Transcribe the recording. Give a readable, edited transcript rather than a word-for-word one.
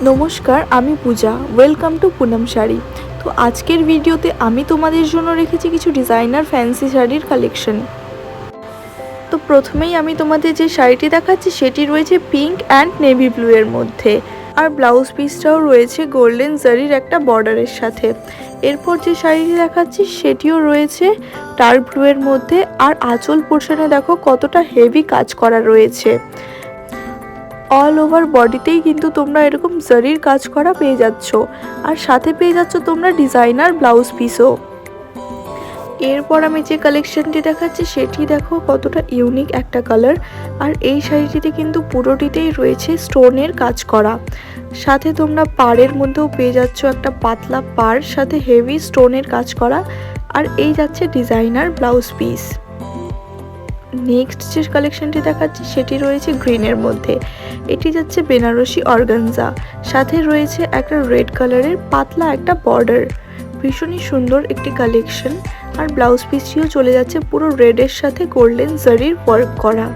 নমস্কার, আমি Puja. Welcome to Poonam sari. তো আজকের ভিডিওতে আমি তোমাদের জন্য রেখেছি কিছু ডিজাইনার ফ্যান্সি শাড়ির কালেকশন। তো প্রথমেই আমি তোমাদের যে শাড়িটি দেখাচ্ছি সেটি রয়েছে পিঙ্ক অ্যান্ড নেভি ব্লু এর মধ্যে, আর ব্লাউজ পিসটাও রয়েছে গোল্ডেন জারির একটা বর্ডারের সাথে। এরপর যে শাড়িটি দেখাচ্ছি সেটিও রয়েছে ডার্ক ব্লু এর মধ্যে, আর আঁচল পোর্শনে দেখো কতটা হেভি কাজ করা রয়েছে। অল ওভার বডিতেই কিন্তু তোমরা এরকম জারির কাজ করা পেয়ে যাচ্ছ, আর সাথে পেয়ে যাচ্ছ তোমরা ডিজাইনার ব্লাউজ পিসও। এরপর আমি যে কালেকশনটি দেখাচ্ছি সেটি দেখো কতটা ইউনিক একটা কালার, আর এই শাড়িটিতে কিন্তু পুরোটিতেই রয়েছে স্টোনের কাজ করা। সাথে তোমরা পাড়ের মধ্যেও পেয়ে যাচ্ছ একটা পাতলা পাড়, সাথে হেভি স্টোনের কাজ করা, আর এই যাচ্ছে ডিজাইনার ব্লাউজ পিস। নেক্সট যে কালেকশনটি দেখাচ্ছি সেটি রয়েছে গ্রিনের মধ্যে। এটি যাচ্ছে বেনারসি অর্গানজা, সাথে রয়েছে একটা রেড কালারের পাতলা একটা বর্ডার। ভীষণই সুন্দর একটি কালেকশন, আর ব্লাউজ পিসটিও চলে যাচ্ছে পুরো রেডের সাথে গোল্ডেন জারির ওয়ার্ক করা।